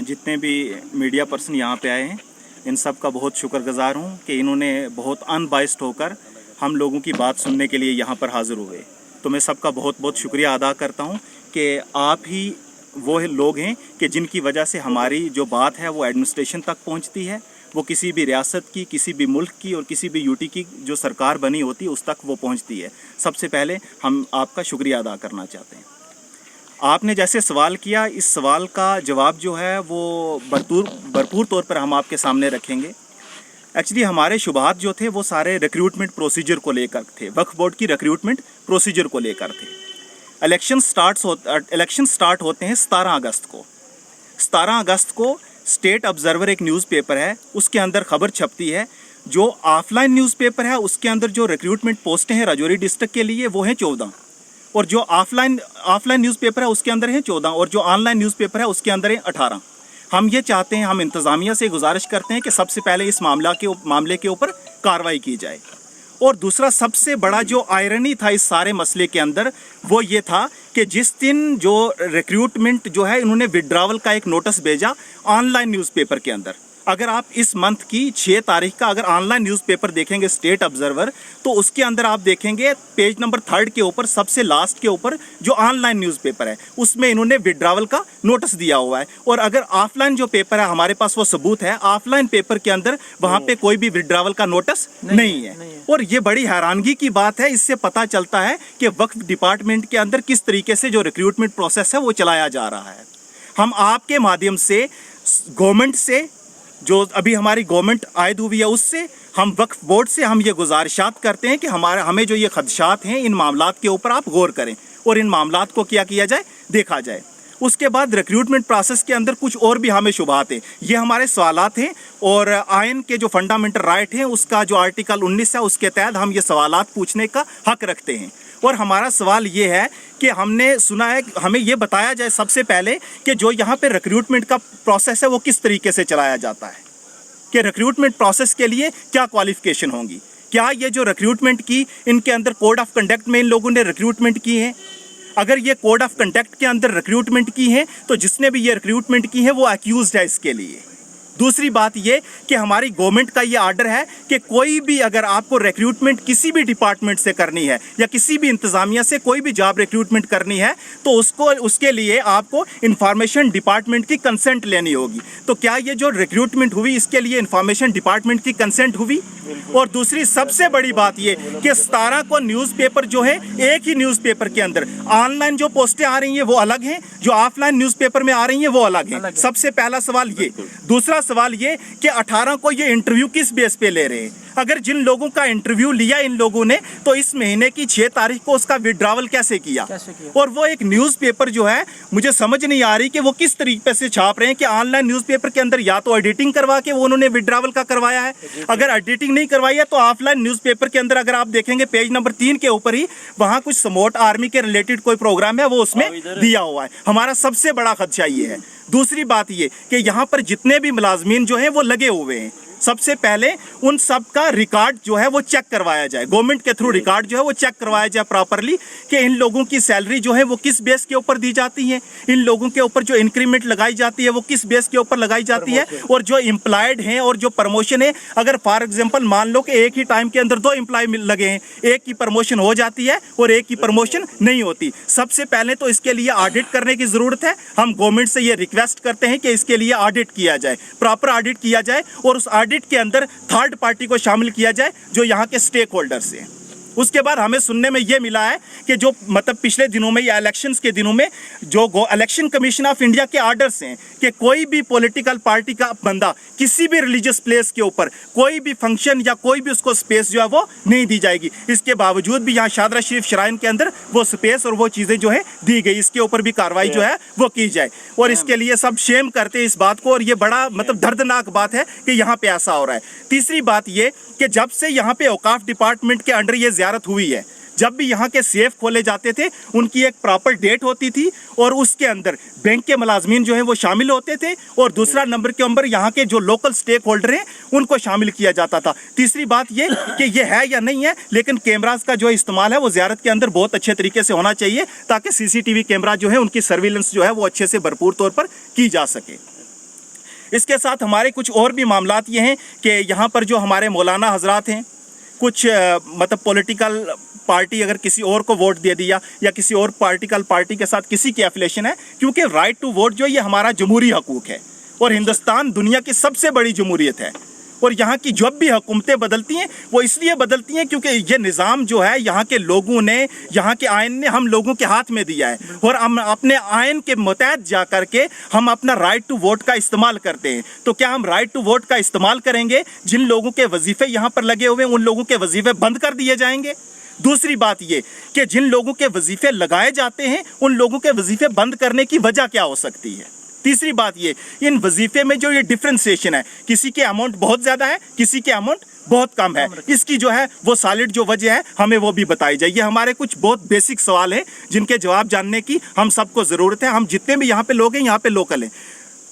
मैं जितने भी मीडिया पर्सन यहाँ पे आए हैं इन सब का बहुत शुक्रगुजार हूँ कि इन्होंने बहुत अनबाइस्ड होकर हम लोगों की बात सुनने के लिए यहाँ पर हाज़िर हुए। तो मैं सबका बहुत बहुत शुक्रिया अदा करता हूँ कि आप ही वो लोग हैं कि जिनकी वजह से हमारी जो बात है वो एडमिनिस्ट्रेशन तक पहुँचती है, वो किसी भी रियासत की, किसी भी मुल्क की और किसी भी यूटी की जो सरकार बनी होती है उस तक वो पहुँचती है। सबसे पहले हम आपका शुक्रिया अदा करना चाहते हैं। आपने जैसे सवाल किया, इस सवाल का जवाब जो है वो भरपूर तौर पर हम आपके सामने रखेंगे। एक्चुअली हमारे शुबहात जो थे वो सारे रिक्रूटमेंट प्रोसीजर को लेकर थे, वक्फ बोर्ड की रिक्रूटमेंट प्रोसीजर को लेकर थे। इलेक्शन स्टार्ट होते हैं 17 अगस्त को। 17 अगस्त को स्टेट ऑब्जर्वर एक न्यूज़पेपर है, उसके अंदर खबर छपती है। जो ऑफलाइन न्यूज़पेपर है उसके अंदर जो रिक्रूटमेंट पोस्टें हैं राजौरी डिस्ट्रिक्ट के लिए वो हैं 14, और जो ऑफलाइन न्यूज़पेपर है उसके अंदर है 14, और जो ऑनलाइन न्यूज़पेपर है उसके अंदर है 18। हम ये चाहते हैं, हम इंतज़ामिया से गुजारिश करते हैं कि सबसे पहले इस मामले के ऊपर कार्रवाई की जाए। और दूसरा सबसे बड़ा जो आयरनी था इस सारे मसले के अंदर वो ये था कि जिस दिन जो रिक्रूटमेंट जो है इन्होंने विड्रावल का एक नोटिस भेजा ऑनलाइन न्यूज़पेपर के अंदर। अगर आप इस मंथ की 6 तारीख का अगर ऑनलाइन न्यूज़पेपर देखेंगे स्टेट ऑब्जर्वर, तो उसके अंदर आप देखेंगे पेज नंबर 3 के ऊपर सबसे लास्ट के ऊपर जो ऑनलाइन न्यूज़पेपर है उसमें इन्होंने विड्रावल का नोटिस दिया हुआ है। और अगर ऑफलाइन जो पेपर है हमारे पास वो सबूत है, ऑफलाइन पेपर के अंदर वहाँ पे कोई भी विड्रावल का नोटिस नहीं है। और ये बड़ी हैरानगी की बात है। इससे पता चलता है कि वक्फ डिपार्टमेंट के अंदर किस तरीके से जो रिक्रूटमेंट प्रोसेस है वो चलाया जा रहा है। हम आपके माध्यम से गवर्नमेंट से, जो अभी हमारी गवर्नमेंट आयद हुई है, उससे हम वक्फ बोर्ड से हम ये गुजारिशात करते हैं कि हमें जो ये खदशात हैं इन मामलात के ऊपर आप गौर करें और इन मामलात को क्या किया जाए, देखा जाए। उसके बाद रिक्रूटमेंट प्रोसेस के अंदर कुछ और भी हमें शुबहात हैं। ये हमारे सवालात हैं और आयन के जो फंडामेंटल राइट हैं उसका जो आर्टिकल 19 है उसके तहत हम ये सवालात पूछने का हक रखते हैं। और हमारा सवाल ये है कि हमने सुना है, हमें ये बताया जाए सबसे पहले कि जो यहाँ पे रिक्रूटमेंट का प्रोसेस है वो किस तरीके से चलाया जाता है, कि रिक्रूटमेंट प्रोसेस के लिए क्या क्वालिफिकेशन होंगी, क्या ये जो रिक्रूटमेंट की इनके अंदर कोड ऑफ कंडक्ट में इन लोगों ने रिक्रूटमेंट की है। अगर ये कोड ऑफ कंडक्ट के अंदर रिक्रूटमेंट की है तो जिसने भी ये रिक्रूटमेंट की है वो अक्यूज्ड है इसके लिए। दूसरी बात ये कि हमारी गवर्नमेंट का ये आर्डर है कि कोई भी अगर आपको रिक्रूटमेंट किसी भी डिपार्टमेंट से करनी है या किसी भी इंतज़ामिया से कोई भी जॉब रिक्रूटमेंट करनी है तो उसके लिए आपको इंफॉर्मेशन डिपार्टमेंट की कंसेंट लेनी होगी। तो क्या ये जो रिक्रूटमेंट हुई इसके लिए इंफॉर्मेशन डिपार्टमेंट की कंसेंट हुई? और दूसरी सबसे बड़ी बात ये कि 17 को न्यूज़पेपर जो है एक ही न्यूज़पेपर के अंदर ऑनलाइन जो पोस्टें आ रही हैं वो अलग हैं, जो ऑफलाइन न्यूज़पेपर में आ रही हैं वो अलग हैं। सबसे पहला सवाल ये। दूसरा सवाल ये कि 18 को ये इंटरव्यू किस बेस पे ले रहे हैं? अगर जिन लोगों का इंटरव्यू लिया इन लोगों ने तो इस महीने की 6 तारीख को उसका विड्रावल कैसे किया? और वो एक न्यूज़पेपर जो है मुझे समझ नहीं आ रही कि वो किस तरीके से छाप रहे हैं कि ऑनलाइन न्यूज़पेपर के अंदर या तो एडिटिंग करवा के वो उन्होंने विड्रावल का करवाया है, अगर एडिटिंग नहीं करवाई है तो ऑफलाइन न्यूज़पेपर के अंदर अगर आप देखेंगे पेज नंबर 3 के ऊपर ही वहाँ कुछ समोट आर्मी के रिलेटेड कोई प्रोग्राम है वो उसमें दिया हुआ है। हमारा सबसे बड़ा खदशा ये है। दूसरी बात ये कि यहाँ पर जितने भी मुलाजमीन जो हैं वो लगे हुए हैं, सबसे पहले उन सब का रिकॉर्ड जो है वो चेक करवाया जाए, गवर्नमेंट के थ्रू रिकॉर्ड जो है वो चेक करवाया जाए प्रॉपरली कि इन लोगों की सैलरी जो है वो किस बेस के ऊपर दी जाती है, इन लोगों के ऊपर जो इंक्रीमेंट लगाई जाती है वो किस बेस के ऊपर लगाई जाती है, और जो एम्प्लॉयड हैं और जो प्रमोशन है, अगर फॉर एग्जांपल मान लो कि एक ही टाइम के अंदर 2 एम्प्लॉय लगे हैं, एक की प्रमोशन हो जाती है और एक की प्रमोशन नहीं होती। सबसे पहले तो इसके लिए ऑडिट करने की ज़रूरत है। हम गवर्नमेंट से ये रिक्वेस्ट करते हैं कि इसके लिए ऑडिट किया जाए, प्रॉपर ऑडिट किया जाए और उस ऑडिट के अंदर थर्ड पार्टी को शामिल किया जाए जो यहाँ के स्टेक होल्डर्स हैं। उसके बाद हमें सुनने में ये मिला है कि जो मतलब पिछले दिनों में या इलेक्शंस के दिनों में जो इलेक्शन कमीशन ऑफ इंडिया के आर्डर्स हैं कि कोई भी पॉलिटिकल पार्टी का बंदा किसी भी रिलीजियस प्लेस के ऊपर कोई भी फंक्शन या कोई भी उसको स्पेस जो है वो नहीं दी जाएगी। इसके बावजूद भी यहाँ शादरा शरीफ श्राइन के अंदर वो स्पेस और वो चीज़ें जो है दी गई, इसके ऊपर भी कार्रवाई जो है वो की जाए। और इसके लिए सब शेम करते हैं इस बात को और ये बड़ा मतलब दर्दनाक बात है कि यहाँ पे ऐसा हो रहा है। तीसरी बात ये कि जब से यहाँ पे औकाफ डिपार्टमेंट के अंडर ये ज़ियारत हुई है, जब भी यहाँ के सेफ खोले जाते थे उनकी एक प्रॉपर डेट होती थी और उसके अंदर बैंक के मुलाजमीन जो हैं वो शामिल होते थे और दूसरा नंबर के अंदर यहाँ के जो लोकल स्टेक होल्डर हैं उनको शामिल किया जाता था। तीसरी बात ये कि ये है या नहीं है, लेकिन कैमरास का जो इस्तेमाल है वो ज़ियारत के अंदर बहुत अच्छे तरीके से होना चाहिए ताकि CCTV कैमरा जो है उनकी सर्विलेंस जो है वो अच्छे से भरपूर तौर पर की जा सके। इसके साथ हमारे कुछ और भी मामलात ये हैं कि यहाँ पर जो हमारे मौलाना हजरात हैं, कुछ मतलब पॉलिटिकल पार्टी अगर किसी और को वोट दे दिया या किसी और पॉलिटिकल पार्टी के साथ किसी की एफिलेशन है, क्योंकि राइट टू वोट जो ये हमारा जमहूरी हकूक़ है और हिंदुस्तान दुनिया की सबसे बड़ी जमहूरियत है। और यहाँ की जब भी हुकूमतें बदलती हैं वो इसलिए बदलती हैं क्योंकि ये निज़ाम जो है यहाँ के लोगों ने, यहाँ के आइन ने हम लोगों के हाथ में दिया है और हम अपने आइन के मुतहत जा कर के हम अपना राइट टू वोट का इस्तेमाल करते हैं। तो क्या हम राइट टू वोट का इस्तेमाल करेंगे? जिन लोगों के वजीफ़े यहाँ पर लगे हुए हैं उन लोगों के वजीफ़े बंद कर दिए जाएंगे? दूसरी बात ये कि जिन लोगों के वजीफ़े लगाए जाते हैं उन लोगों के वजीफ़े बंद करने की वजह क्या हो सकती है? तीसरी बात ये, इन वजीफे में जो ये डिफ्रेंसिएशन है, किसी के अमाउंट बहुत ज़्यादा है, किसी के अमाउंट बहुत कम है, इसकी जो है वो सॉलिड जो वजह है हमें वो भी बताई जाए। ये हमारे कुछ बहुत बेसिक सवाल हैं जिनके जवाब जानने की हम सबको ज़रूरत है। हम जितने भी यहाँ पे लोग हैं यहाँ पे लोकल हैं।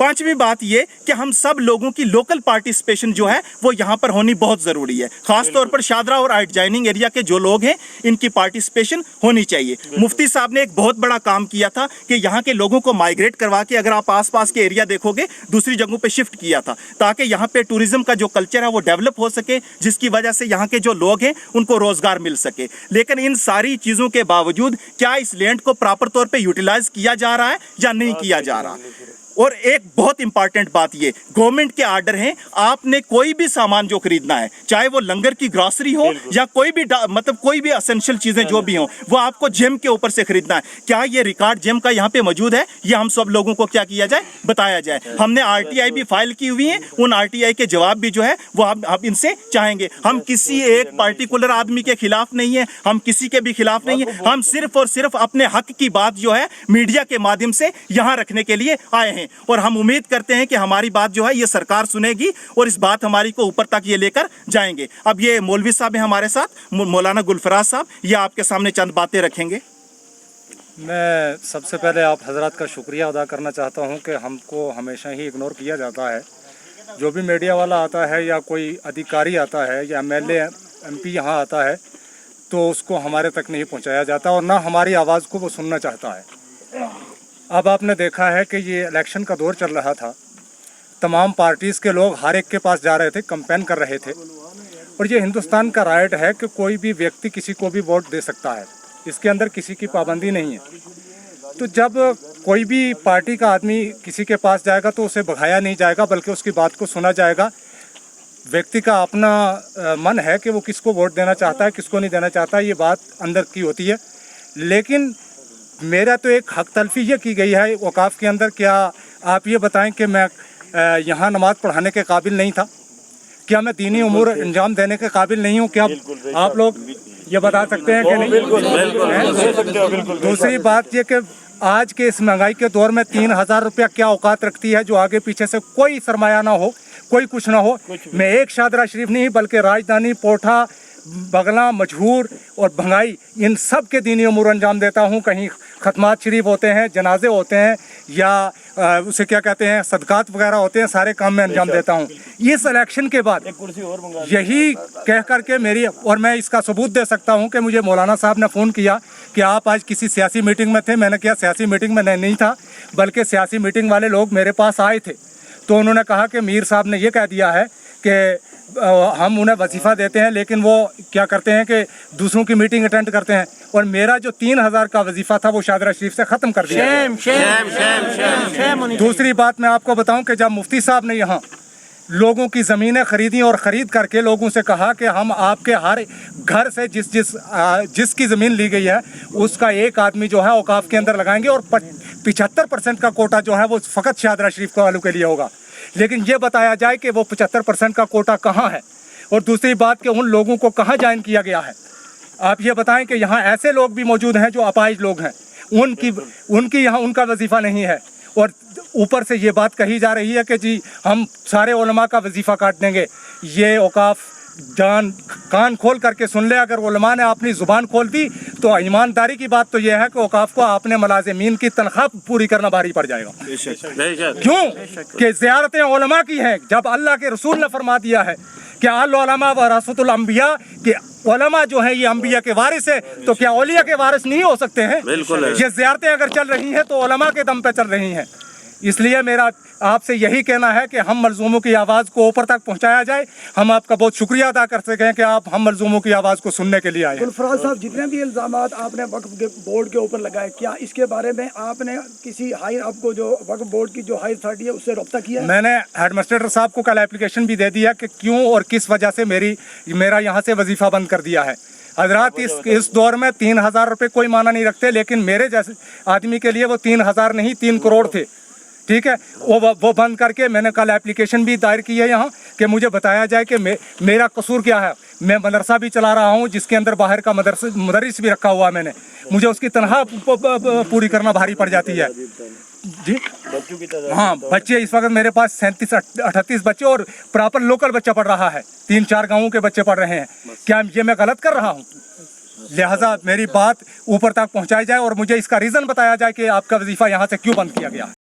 पांचवी बात ये कि हम सब लोगों की लोकल पार्टिसिपेशन जो है वो यहाँ पर होनी बहुत ज़रूरी है। खास तौर पर शादरा और आउटजाइनिंग एरिया के जो लोग हैं इनकी पार्टिसिपेशन होनी चाहिए। मुफ्ती साहब ने एक बहुत बड़ा काम किया था कि यहाँ के लोगों को माइग्रेट करवा के, अगर आप आसपास के एरिया देखोगे, दूसरी जगहों पे शिफ्ट किया था ताकि यहाँ पे टूरिज्म का जो कल्चर है वो डेवलप हो सके, जिसकी वजह से यहाँ के जो लोग हैं उनको रोज़गार मिल सके। लेकिन इन सारी चीज़ों के बावजूद क्या इस लैंड को प्रॉपर तौर पर यूटिलाइज किया जा रहा है या नहीं किया जा रहा? और एक बहुत इंपॉर्टेंट बात ये, गवर्नमेंट के आर्डर हैं, आपने कोई भी सामान जो खरीदना है, चाहे वो लंगर की ग्रॉसरी हो या कोई भी मतलब कोई भी असेंशियल चीज़ें जो भी हों, वो आपको जेम के ऊपर से खरीदना है। क्या ये रिकॉर्ड जेम का यहाँ पे मौजूद है? ये हम सब लोगों को क्या किया जाए, बताया जाए। हमने RTI भी फाइल की हुई है, उन RTI के जवाब भी जो है वो आप इनसे चाहेंगे। हम किसी एक पार्टिकुलर आदमी के खिलाफ नहीं है, हम किसी के भी खिलाफ नहीं है, हम सिर्फ और सिर्फ अपने हक की बात जो है मीडिया के माध्यम से यहाँ रखने के लिए आए हैं। और हम उम्मीद करते हैं कि हमारी बात जो है ये सरकार सुनेगी और इस बात हमारी को ऊपर तक ये लेकर जाएंगे। अब ये मौलवी साहब हैं हमारे साथ, मौलाना गुलफराज साहब, ये आपके सामने चंद बातें रखेंगे। मैं सबसे पहले आप हजरात का शुक्रिया अदा करना चाहता हूं कि हमको हमेशा ही इग्नोर किया जाता है। जो भी मीडिया वाला आता है या कोई अधिकारी आता है या MLA MP यहाँ आता है तो उसको हमारे तक नहीं पहुँचाया जाता और ना हमारी आवाज़ को वो सुनना चाहता है। अब आपने देखा है कि ये इलेक्शन का दौर चल रहा था, तमाम पार्टीज़ के लोग हर एक के पास जा रहे थे, कैंपेन कर रहे थे। और ये हिंदुस्तान का राइट है कि कोई भी व्यक्ति किसी को भी वोट दे सकता है, इसके अंदर किसी की पाबंदी नहीं है। तो जब कोई भी पार्टी का आदमी किसी के पास जाएगा तो उसे भगाया नहीं जाएगा, बल्कि उसकी बात को सुना जाएगा। व्यक्ति का अपना मन है कि वो किसको वोट देना चाहता है, किसको नहीं देना चाहता, ये बात अंदर की होती है। लेकिन मेरा तो एक हक तलफी ये की गई है वकाफ़ के अंदर। क्या आप ये बताएं कि मैं यहाँ नमाज़ पढ़ाने के काबिल नहीं था? क्या मैं दीनी उमूर अंजाम देने के काबिल नहीं हूँ? क्या आप लोग ये बता सकते हैं कि नहीं? दूसरी बात ये कि आज के इस महंगाई के दौर में 3000 रुपया क्या औकात रखती है, जो आगे पीछे से कोई सरमाया ना हो, कोई कुछ ना हो। मैं एक शादरा शरीफ नहीं बल्कि राजधानी, पोठा, बगला, मजहूर और भंगाई, इन सब के दीनी उमूर अंजाम देता हूँ। कहीं खतमात शरीफ होते हैं, जनाजे होते हैं या उसे क्या कहते हैं, सदकात वगैरह होते हैं, सारे काम में अंजाम देता हूँ। इस इलेक्शन के बाद यही कह करके मेरी, और मैं इसका सबूत दे सकता हूँ कि मुझे मौलाना साहब ने फ़ोन किया कि आप आज किसी सियासी मीटिंग में थे। मैंने कहा सियासी मीटिंग में नहीं था, बल्कि सियासी मीटिंग वाले लोग मेरे पास आए थे। तो उन्होंने कहा कि मीर साहब ने ये कह दिया है कि हम उन्हें वजीफ़ा देते हैं, लेकिन वो क्या करते हैं कि दूसरों की मीटिंग अटेंड करते हैं। और मेरा जो 3000 का वजीफ़ा था वो शादरा शरीफ से ख़त्म कर दिया। दूसरी बात मैं आपको बताऊं कि जब मुफ्ती साहब ने यहाँ लोगों की ज़मीनें ख़रीदी और ख़रीद करके लोगों से कहा कि हम आपके हर घर से जिसकी ज़मीन ली गई है उसका एक आदमी जो है औकाफ़ के अंदर लगाएंगे और 75% का कोटा जो है वो फ़कत शादरा शरीफ वालों के लिए होगा। लेकिन ये बताया जाए कि वो 75% का कोटा कहाँ है, और दूसरी बात कि उन लोगों को कहाँ ज्वाइन किया गया है। आप ये बताएं कि यहाँ ऐसे लोग भी मौजूद हैं जो अपाहिज लोग हैं, उनकी यहाँ उनका वजीफ़ा नहीं है। और ऊपर से ये बात कही जा रही है कि जी हम सारे उलमा का वजीफ़ा काट देंगे। ये औकाफ कान खोल करके सुन ले, अगर उलमा ने अपनी ज़ुबान खोल दी तो ईमानदारी की बात तो यह है कि औकाफ को अपने मुलाज़िमीन की तनख्वाह पूरी करना भारी पड़ जाएगा। क्यों कि ज़ियारतें उलमा की हैं। जब अल्लाह के रसूल ने फरमा दिया है कि अल उलमा वरसतुल अंबिया, कि उलमा जो है ये अंबिया के वारिस है, तो क्या औलिया के वारिस नहीं हो सकते हैं? ये ज़ियारतें अगर चल रही हैं तो उलमा के दम पे चल रही हैं। इसलिए मेरा आपसे यही कहना है कि हम मजलूमों की आवाज़ को ऊपर तक पहुंचाया जाए। हम आपका बहुत शुक्रिया अदा कर सकें कि आप हम मजलूमों की आवाज़ को सुनने के लिए आए हैं। गुलफराज साहब, जितने भी इल्ज़ामात आपने वक्फ बोर्ड के ऊपर लगाए, क्या इसके बारे में आपने किसी हाई आपको जो वक्फ बोर्ड की जो हाई अथॉरिटी है उससे रब्ता किया है? मैंने हेड मजिस्ट्रेटर साहब को कल एप्लीकेशन भी दे दिया कि क्यों और किस वजह से मेरा यहाँ से वजीफ़ा बंद कर दिया है। हजरात, इस दौर में 3,000 रुपये कोई माना नहीं रखते, लेकिन मेरे जैसे आदमी के लिए वो 3,000 नहीं 3 करोड़ थे। ठीक है, वो बंद करके मैंने कल एप्लीकेशन भी दायर की है यहाँ कि मुझे बताया जाए कि मेरा कसूर क्या है। मैं मदरसा भी चला रहा हूँ जिसके अंदर बाहर का मदरस भी रखा हुआ है मैंने। मुझे उसकी तनख्वाह पूरी करना भारी पड़ जाती है जी। बच्चों की तरह हाँ, बच्चे इस वक्त मेरे पास 37-38 बच्चे और प्रॉपर लोकल बच्चा पढ़ रहा है। 3-4 गाँवों के बच्चे पढ़ रहे हैं। क्या ये मैं गलत कर रहा हूँ? लिहाजा मेरी बात ऊपर तक पहुँचाई जाए और मुझे इसका रीज़न बताया जाए कि आपका वजीफ़ा यहाँ से क्यों बंद किया गया।